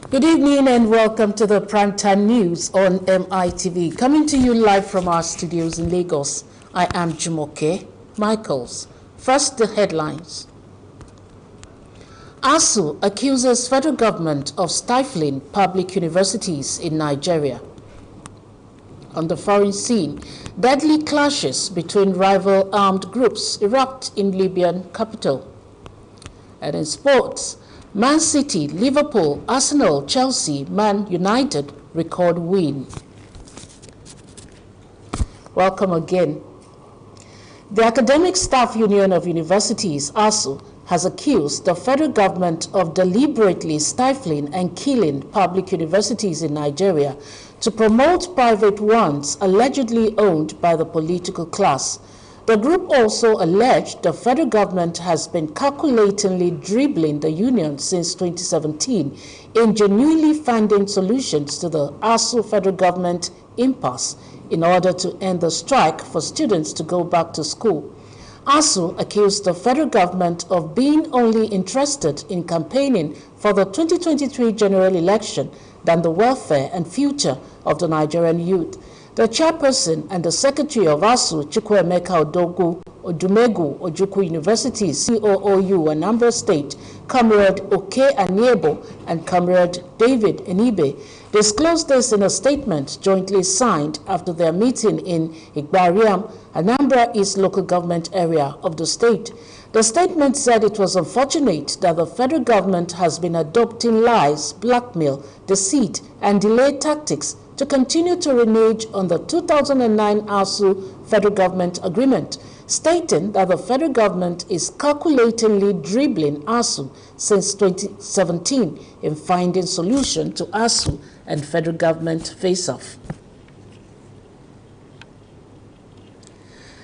Good evening and welcome to the Primetime News on MITV. Coming to you live from our studios in Lagos, I am Jumoke Michaels. First, the headlines. ASU accuses federal government of stifling public universities in Nigeria. On the foreign scene, deadly clashes between rival armed groups erupt in Libyan capital. And in sports, Man City, Liverpool, Arsenal, Chelsea, Man United record win. Welcome again. The Academic Staff Union of Universities, ASU, has accused the federal government of deliberately stifling and killing public universities in Nigeria to promote private ones allegedly owned by the political class. The group also alleged the federal government has been calculatingly dribbling the union since 2017 in genuinely finding solutions to the ASU federal government impasse in order to end the strike for students to go back to school. ASU accused the federal government of being only interested in campaigning for the 2023 general election than the welfare and future of the Nigerian youth. The chairperson and the secretary of ASU, Chukwuemeka Odumegu Ojukwu University, COOU, Anambra State, Comrade Oke Aniebo and Comrade David Enibe, disclosed this in a statement jointly signed after their meeting in Igbariam, Anambra East local government area of the state. The statement said it was unfortunate that the federal government has been adopting lies, blackmail, deceit, and delay tactics to continue to renege on the 2009 ASU federal government agreement, stating that the federal government is calculatingly dribbling ASU since 2017 in finding solution to ASU and federal government face-off.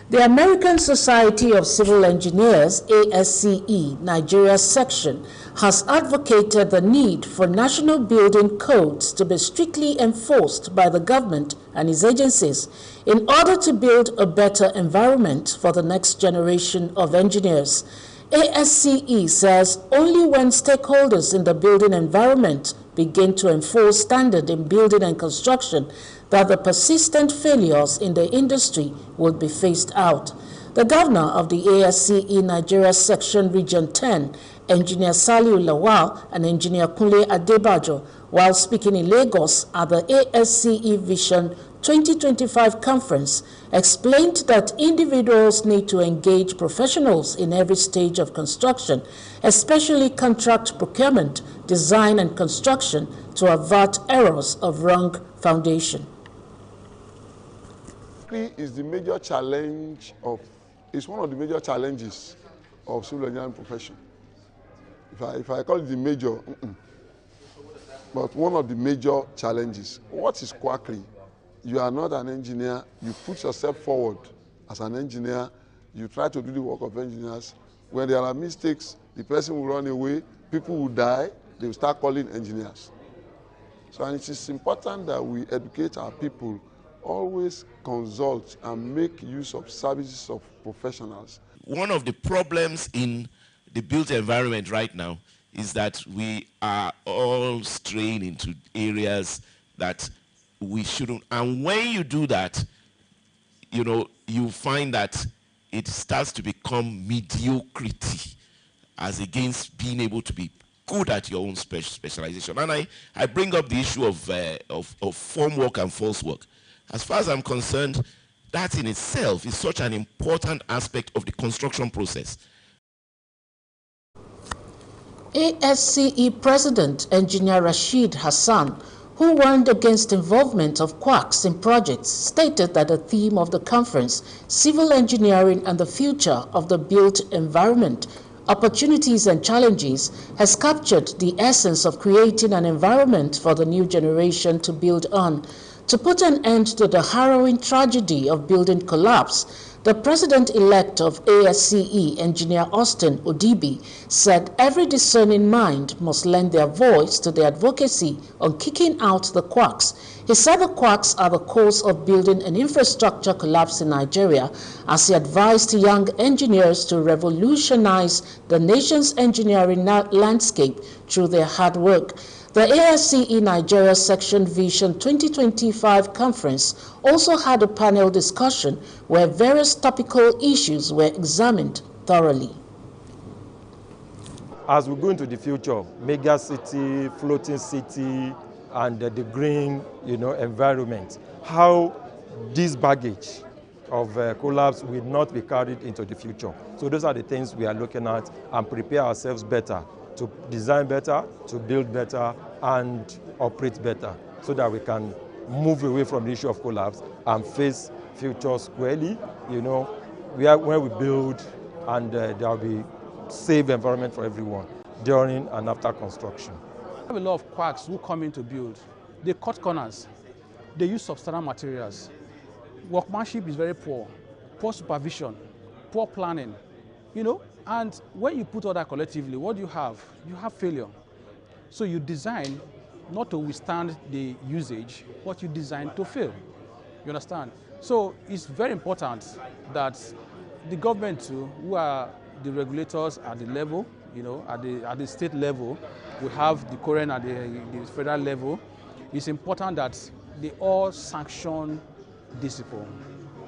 The American Society of Civil Engineers, ASCE, Nigeria section, has advocated the need for national building codes to be strictly enforced by the government and its agencies in order to build a better environment for the next generation of engineers. ASCE says only when stakeholders in the building environment begin to enforce standards in building and construction that the persistent failures in the industry will be phased out. The governor of the ASCE Nigeria Section Region 10, Engineer Saliu Lawal and Engineer Kunle Adebajo, while speaking in Lagos at the ASCE Vision 2025 conference, explained that individuals need to engage professionals in every stage of construction, especially contract procurement, design and construction, to avert errors of wrong foundation. Is the major challenge it's one of the major challenges of civil engineering profession. If I call it the major, but one of the major challenges. What is quackery? You are not an engineer. You put yourself forward as an engineer. You try to do the work of engineers. When there are mistakes, the person will run away. People will die. They will start calling engineers. So, and it is important that we educate our people, always consult and make use of services of professionals. One of the problems in the built environment right now is that we are all straying into areas that we shouldn't. And when you do that, you find that it starts to become mediocrity as against being able to be good at your own specialization. And I bring up the issue of form work and false work. As far as I'm concerned, that in itself is such an important aspect of the construction process. ASCE President Engineer Rashid Hassan, who warned against involvement of quacks in projects, stated that the theme of the conference, Civil Engineering and the Future of the Built Environment, Opportunities and Challenges, has captured the essence of creating an environment for the new generation to build on. To put an end to the harrowing tragedy of building collapse, the president-elect of ASCE, Engineer Austin Odibi, said every discerning mind must lend their voice to the advocacy on kicking out the quacks. He said the quacks are the cause of building an infrastructure collapse in Nigeria, as he advised young engineers to revolutionize the nation's engineering landscape through their hard work. The ASCE Nigeria Section Vision 2025 conference also had a panel discussion where various topical issues were examined thoroughly. As we go into the future, mega city, floating city, and the green, environment, how this baggage of collapse will not be carried into the future. So those are the things we are looking at and prepare ourselves better to design better, to build better, and operate better so that we can move away from the issue of collapse and face future squarely, where we build and there will be safe environment for everyone during and after construction. We have a lot of quacks who come in to build. They cut corners. They use substandard materials. Workmanship is very poor supervision, poor planning, and when you put all that collectively, what do you have? You have failure. So you design not to withstand the usage, but you design to fail. You understand? So it's very important that the government too, who are the regulators at the level, at the state level, we have the current at the federal level. It's important that they all sanction discipline.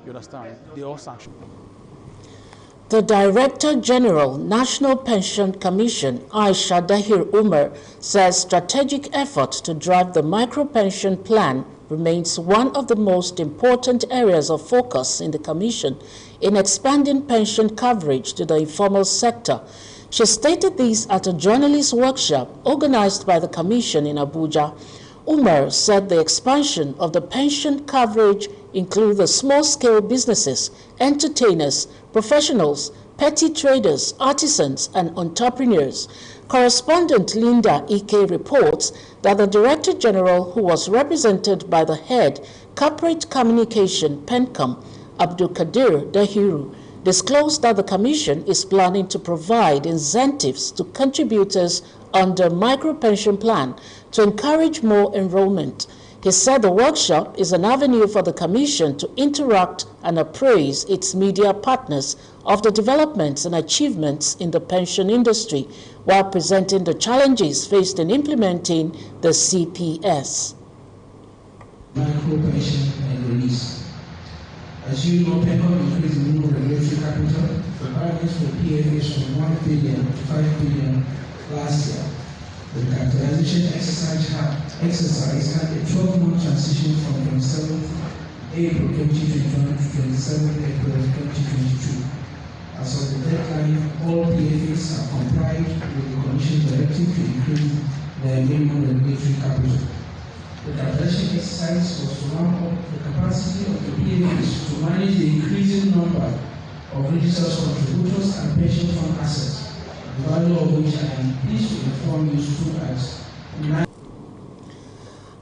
You understand? They all sanction. The Director General, National Pension Commission, Aisha Dahir Umar, says strategic effort to drive the micro-pension plan remains one of the most important areas of focus in the Commission in expanding pension coverage to the informal sector. She stated this at a journalist workshop organized by the Commission in Abuja. Umar said the expansion of the pension coverage includes the small-scale businesses, entertainers, professionals, petty traders, artisans, and entrepreneurs. Correspondent Linda Ike reports that the Director General, who was represented by the head Corporate Communication PENCOM, Abdul Kadir Dahiru, disclosed that the Commission is planning to provide incentives to contributors under micro-pension plan to encourage more enrollment. He said the workshop is an avenue for the Commission to interact and appraise its media partners of the developments and achievements in the pension industry while presenting the challenges faced in implementing the CPS. Micro-pension and release. As you know, PENCOM increased the minimum regulatory capital for earnings for PFAs from 1 billion to 5 billion last year. The capitalization exercise had a 12-month transition from 27th April 2021 to 27th April 2022. As of the deadline, all PFAs have complied with the Commission's directive to increase their minimum regulatory capital. The capitalization exercise was to ramp up the capacity of the PFAs to manage the increasing number of registered contributors and pension fund assets, the value of which I am pleased to inform you stood at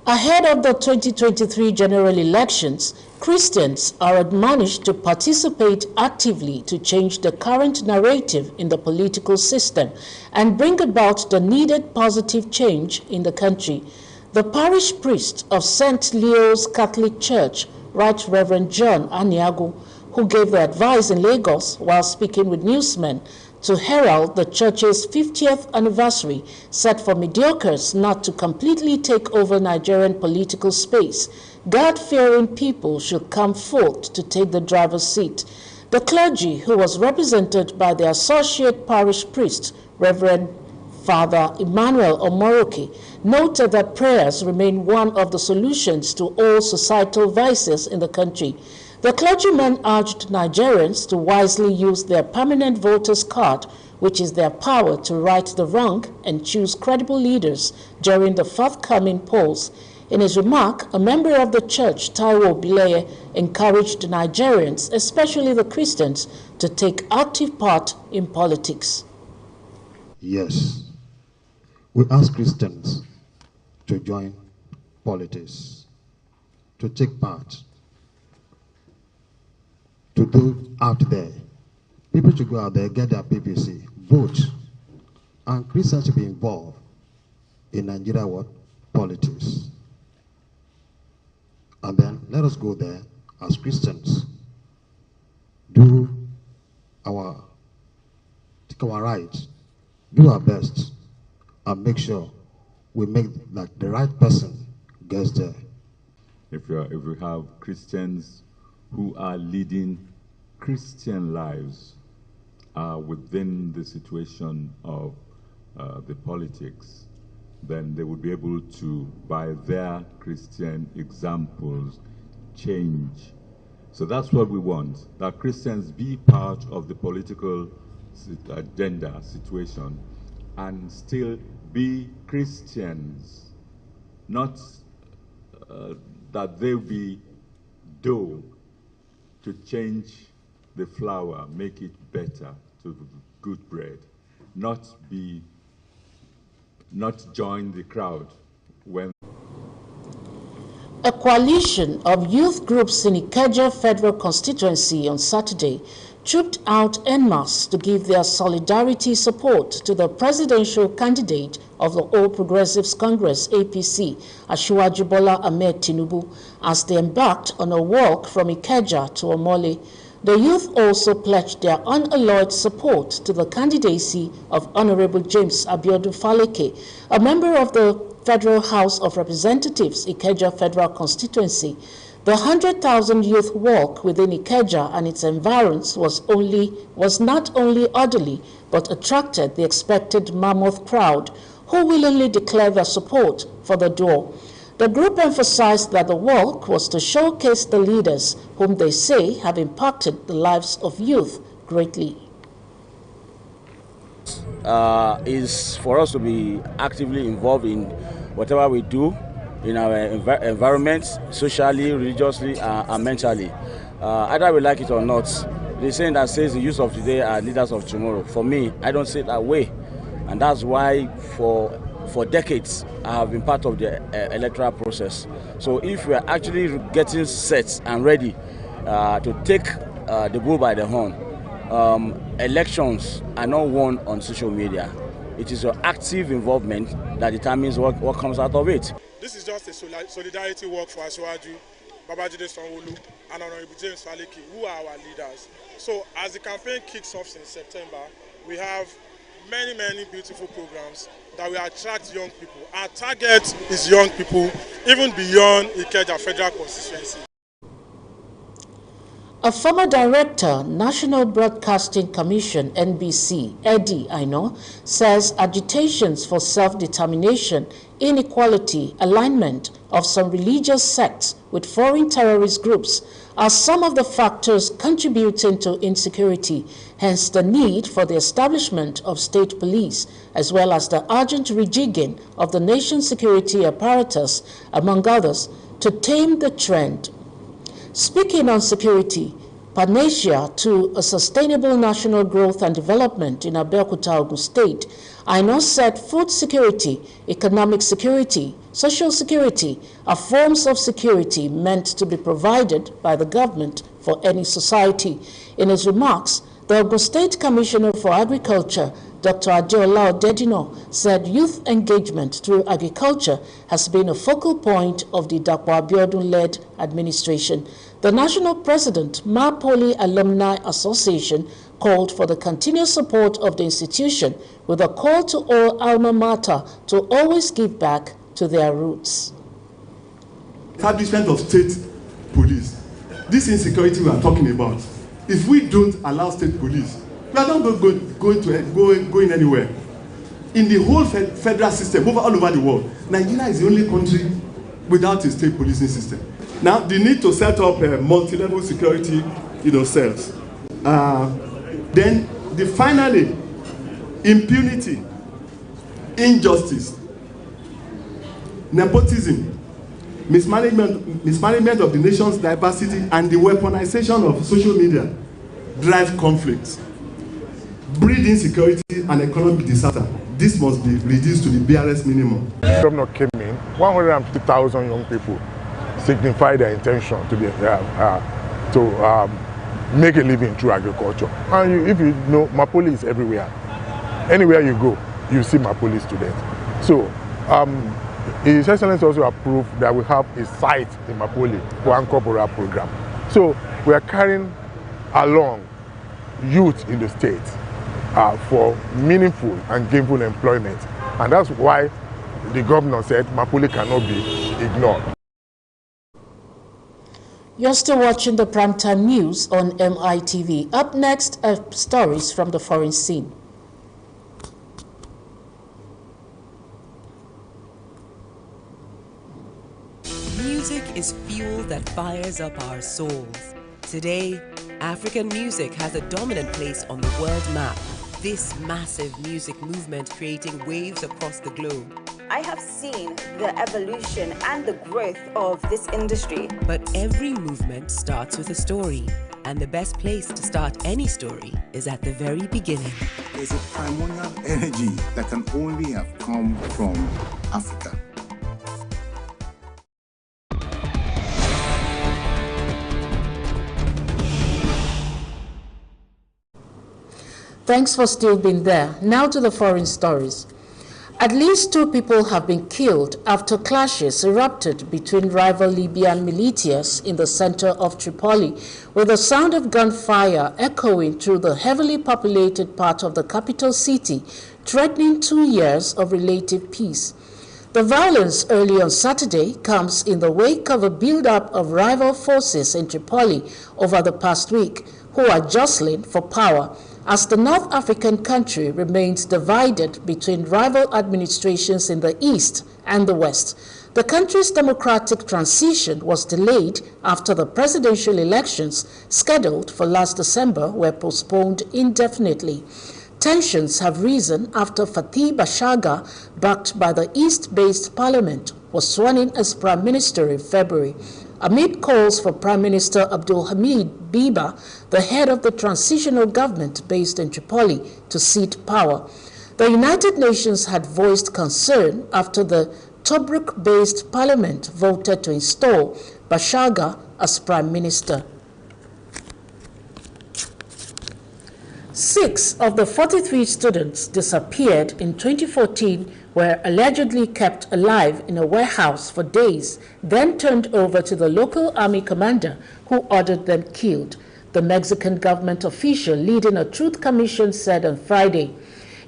Ahead of the 2023 general elections, Christians are admonished to participate actively to change the current narrative in the political system and bring about the needed positive change in the country. The parish priest of St. Leo's Catholic Church, Right Reverend John Aniago, who gave the advice in Lagos while speaking with newsmen to herald the church's 50th anniversary, said for mediocres not to completely take over Nigerian political space, God-fearing people should come forth to take the driver's seat. The clergy, who was represented by the associate parish priest, Reverend Father Emmanuel Omoroke, noted that prayers remain one of the solutions to all societal vices in the country. The clergyman urged Nigerians to wisely use their permanent voters card, which is their power to right the wrong and choose credible leaders during the forthcoming polls. In his remark, a member of the church, Taiwo Bileye, encouraged Nigerians, especially the Christians, to take active part in politics. Yes, we ask Christians to join politics, to take part, to go out there. People should go out there, get their PPC, vote, and Christians should be involved in Nigeria politics. And then let us go there as Christians, take our right, do our best, and make sure we make that the right person gets there. If we have Christians who are leading Christian lives within the situation of the politics, then they would be able to, by their Christian examples, change. So that's what we want, that Christians be part of the political agenda situation and still be Christians, not that they be dough to change the flour, make it better to good bread, not join the crowd when. A coalition of youth groups in Ikeja Federal Constituency on Saturday trooped out en masse to give their solidarity support to the presidential candidate of the All Progressives Congress, APC, Asiwaju Bola Ahmed Tinubu, as they embarked on a walk from Ikeja to Omole. The youth also pledged their unalloyed support to the candidacy of Honorable James Abiodun Faleke, a member of the Federal House of Representatives, Ikeja Federal Constituency. The 100,000 youth walk within Ikeja and its environs was not only orderly, but attracted the expected mammoth crowd, who willingly declared their support for the duo. The group emphasized that the walk was to showcase the leaders whom they say have impacted the lives of youth greatly. Is for us to be actively involved in whatever we do in our environment, socially, religiously, and mentally. Either we like it or not, the saying that says the youth of today are leaders of tomorrow. For me, I don't see it that way. And that's why for decades, I have been part of the electoral process. So if we are actually getting set and ready to take the bull by the horn, elections are not won on social media. It is your active involvement that determines what comes out of it. This is just a solidarity work for Asiwaju, Babajide Sanwo-Olu, and Honorable James Faleke, who are our leaders. So as the campaign kicks off in September, we have many beautiful programs that will attract young people. Our target is young people, even beyond Ikeja Federal Constituency. A former director, National Broadcasting Commission, NBC, Eddie Aino, says agitations for self-determination, inequality, alignment of some religious sects with foreign terrorist groups are some of the factors contributing to insecurity, hence the need for the establishment of state police, as well as the urgent rejigging of the nation's security apparatus, among others, to tame the trend. Speaking on security, panacea to a sustainable national growth and development in Abeokuta, Ogun State, Aino said food security, economic security, social security are forms of security meant to be provided by the government for any society. In his remarks, the Ogun State Commissioner for Agriculture, Dr. Adeola Odedino, said youth engagement through agriculture has been a focal point of the Dapo Abiodun-led administration. The national president, Mapoli Alumni Association, called for the continuous support of the institution with a call to all alma mater to always give back to their roots. Establishment of state police. This insecurity we are talking about, if we don't allow state police, we are not going anywhere. In the whole federal system, all over the world, Nigeria is the only country without a state policing system. Now, the need to set up multi-level security, cells. Then, finally, impunity, injustice, nepotism, mismanagement of the nation's diversity, and the weaponization of social media drive conflicts, breed insecurity and economic disaster. This must be reduced to the barest minimum. The governor came in, 150,000 young people signified their intention to be make a living through agriculture. And if you know, Mapoli is everywhere. Anywhere you go, you see Mapoli students. So, His Excellency also approved that we have a site in Mapoli for an corporate program. So, we are carrying along youth in the state for meaningful and gainful employment. And that's why the governor said Mapule cannot be ignored. You're still watching the primetime news on MITV. Up next are stories from the foreign scene. Music is fuel that fires up our souls. Today, African music has a dominant place on the world map. This massive music movement creating waves across the globe. I have seen the evolution and the growth of this industry. But every movement starts with a story, and the best place to start any story is at the very beginning. There's a primordial energy that can only have come from Africa. Thanks for still being there. Now to the foreign stories. At least 2 people have been killed after clashes erupted between rival Libyan militias in the center of Tripoli, with the sound of gunfire echoing through the heavily populated part of the capital city, threatening 2 years of relative peace. The violence early on Saturday comes in the wake of a build-up of rival forces in Tripoli over the past week, who are jostling for power, as the North African country remains divided between rival administrations in the east and the west. The country's democratic transition was delayed after the presidential elections scheduled for last December were postponed indefinitely. Tensions have risen after Fathi Bashagha, backed by the East-based parliament, was sworn in as prime minister in February, amid calls for Prime Minister Abdul Hamid Biba, the head of the transitional government based in Tripoli, to cede power. The United Nations had voiced concern after the Tobruk-based parliament voted to install Bashagha as prime minister. 6 of the 43 students disappeared in 2014 were allegedly kept alive in a warehouse for days, then turned over to the local army commander who ordered them killed, the Mexican government official leading a truth commission said on Friday.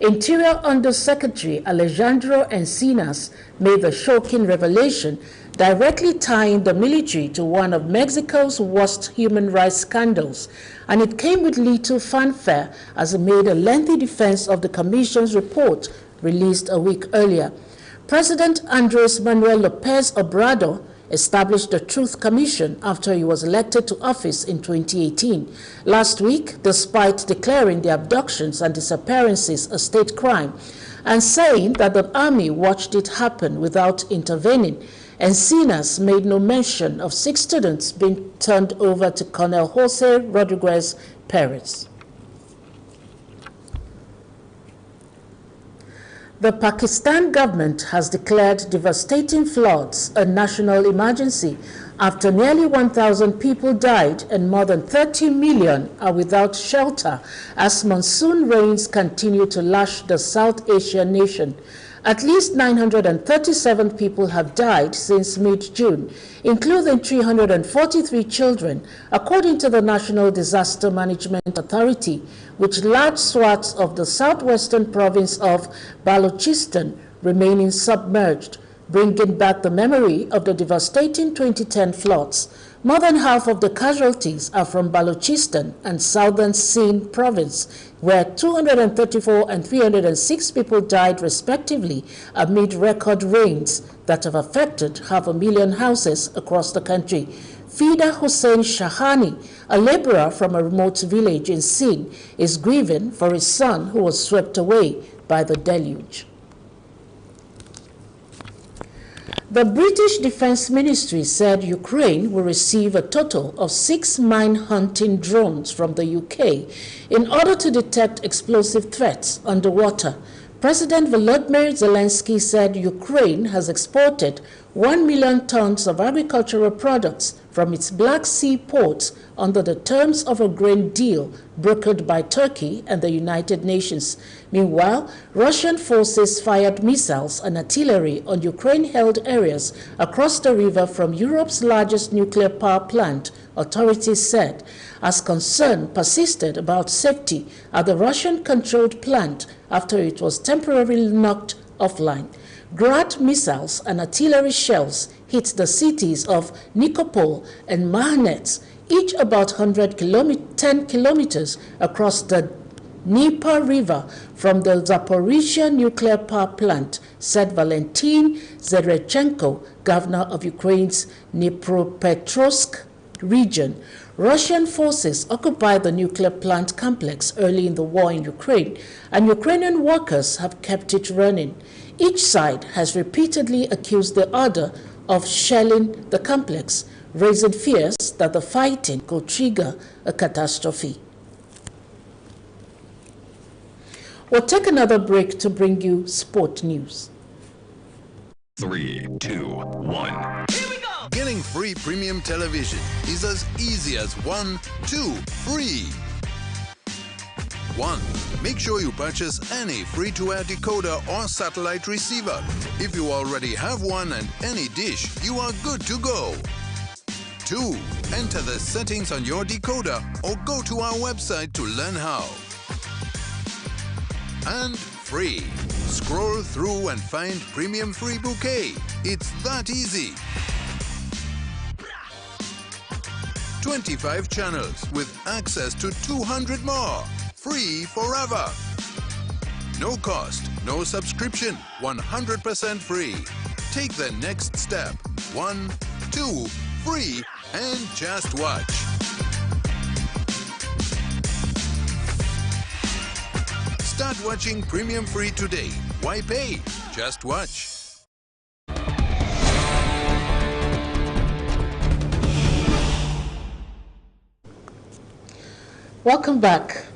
Interior Undersecretary Alejandro Encinas made the shocking revelation, directly tying the military to one of Mexico's worst human rights scandals, and it came with little fanfare as he made a lengthy defense of the commission's report released a week earlier. President Andres Manuel Lopez Obrador established the Truth Commission after he was elected to office in 2018. Last week, despite declaring the abductions and disappearances a state crime and saying that the army watched it happen without intervening, Encinas made no mention of 6 students being turned over to Colonel Jose Rodriguez Perez. The Pakistan government has declared devastating floods a national emergency after nearly 1,000 people died and more than 30 million are without shelter as monsoon rains continue to lash the South Asian nation. At least 937 people have died since mid-June, including 343 children, according to the National Disaster Management Authority, with large swaths of the southwestern province of Balochistan remaining submerged, bringing back the memory of the devastating 2010 floods. More than half of the casualties are from Balochistan and southern Sindh province, where 234 and 306 people died respectively amid record rains that have affected 500,000 houses across the country. Fida Hussein Shahani, a laborer from a remote village in Sindh, is grieving for his son who was swept away by the deluge. The British Defense Ministry said Ukraine will receive a total of 6 mine-hunting drones from the UK in order to detect explosive threats underwater. President Volodymyr Zelensky said Ukraine has exported 1 million tons of agricultural products from its Black Sea ports under the terms of a grain deal brokered by Turkey and the United Nations. Meanwhile, Russian forces fired missiles and artillery on Ukraine-held areas across the river from Europe's largest nuclear power plant, authorities said, as concern persisted about safety at the Russian-controlled plant after it was temporarily knocked offline. Grad missiles and artillery shells hit the cities of Nikopol and Mahanets, each about 10 kilometers across the Dnieper River from the Zaporizhia nuclear power plant, said Valentin Zherechenko, governor of Ukraine's Dnipropetrovsk region. Russian forces occupied the nuclear plant complex early in the war in Ukraine, and Ukrainian workers have kept it running. Each side has repeatedly accused the other of shelling the complex, raising fears that the fighting could trigger a catastrophe. We'll take another break to bring you sport news. 3, 2, 1. Getting free premium television is as easy as 1, 2, free. 1. Make sure you purchase any free-to-air decoder or satellite receiver. If you already have one and any dish, you are good to go. 2. Enter the settings on your decoder or go to our website to learn how. And free. Scroll through and find Premium Free Bouquet. It's that easy. 25 channels with access to 200 more. Free forever. No cost, no subscription, 100% free. Take the next step. 1, 2, free, and just watch. Start watching Premium Free today. Why pay? Just watch. Welcome back.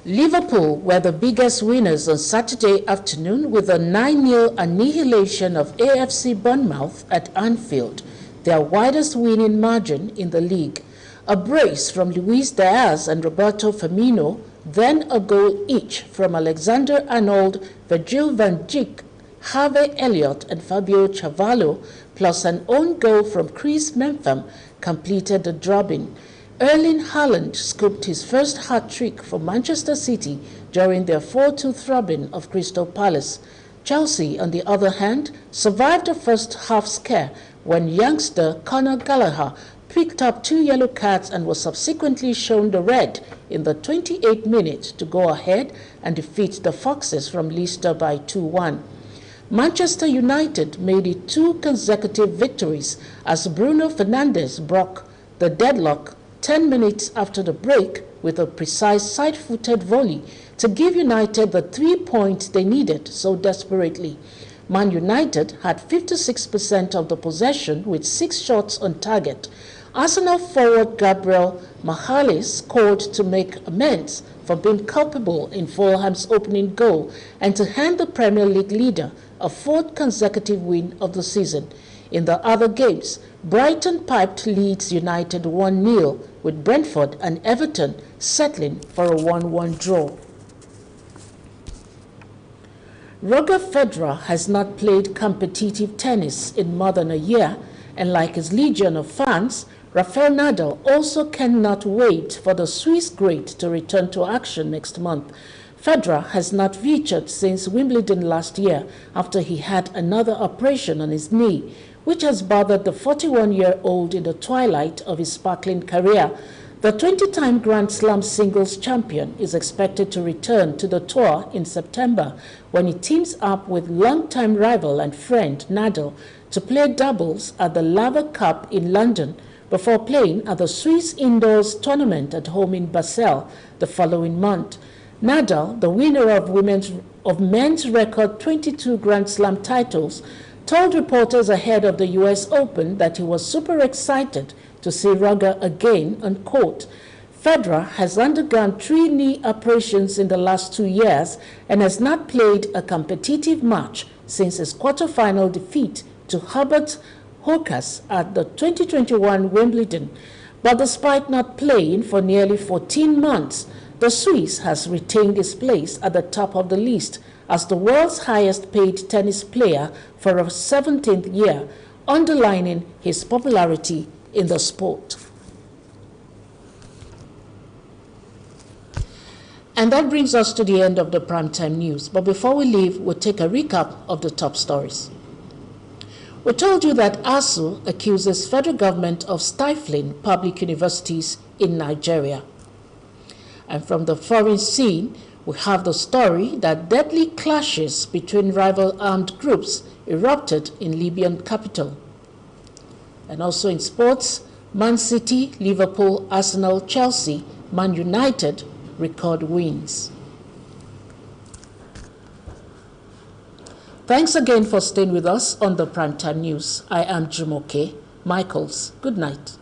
Liverpool were the biggest winners on Saturday afternoon with a 9-0 annihilation of AFC Bournemouth at Anfield, their widest winning margin in the league. A brace from Luis Diaz and Roberto Firmino, then a goal each from Alexander-Arnold, Virgil van Dijk, Harvey Elliott and Fabio Cavallo, plus an own goal from Chris Mempham, completed the drubbing. Erling Haaland scooped his first hat-trick for Manchester City during their 4-2 throbbing of Crystal Palace. Chelsea, on the other hand, survived a first-half scare when youngster Conor Gallagher picked up 2 yellow cards and was subsequently shown the red in the 28th minute to go ahead and defeat the Foxes from Leicester by 2-1. Manchester United made it 2 consecutive victories as Bruno Fernandes broke the deadlock 10 minutes after the break with a precise side-footed volley to give United the 3 points they needed so desperately. Man United had 56% of the possession with 6 shots on target. Arsenal forward Gabriel Magalhaes scored to make amends for being culpable in Fulham's opening goal and to hand the Premier League leader a 4th consecutive win of the season. In the other games, Brighton piped Leeds United 1-0, with Brentford and Everton settling for a 1-1 draw. Roger Federer has not played competitive tennis in more than a year, and like his legion of fans, Rafael Nadal also cannot wait for the Swiss great to return to action next month. Federer has not featured since Wimbledon last year after he had another operation on his knee, which has bothered the 41-year-old in the twilight of his sparkling career. The 20-time Grand Slam singles champion is expected to return to the tour in September when he teams up with longtime rival and friend Nadal to play doubles at the Laver Cup in London before playing at the Swiss Indoors Tournament at home in Basel the following month. Nadal, the winner of men's record 22 Grand Slam titles, told reporters ahead of the US Open that he was super excited to see Roger again on court. Federer has undergone 3 knee operations in the last 2 years and has not played a competitive match since his quarterfinal defeat to Hubert Hurkacz at the 2021 Wimbledon. But despite not playing for nearly 14 months, the Swiss has retained his place at the top of the list as the world's highest paid tennis player for a 17th year, underlining his popularity in the sport. And that brings us to the end of the primetime news. But before we leave, we'll take a recap of the top stories. We told you that ASUU accuses federal government of stifling public universities in Nigeria. And from the foreign scene, we have the story that deadly clashes between rival armed groups erupted in Libyan capital. And also in sports, Man City, Liverpool, Arsenal, Chelsea, Man United record wins. Thanks again for staying with us on the Primetime News. I am Jumoke Michaels. Good night.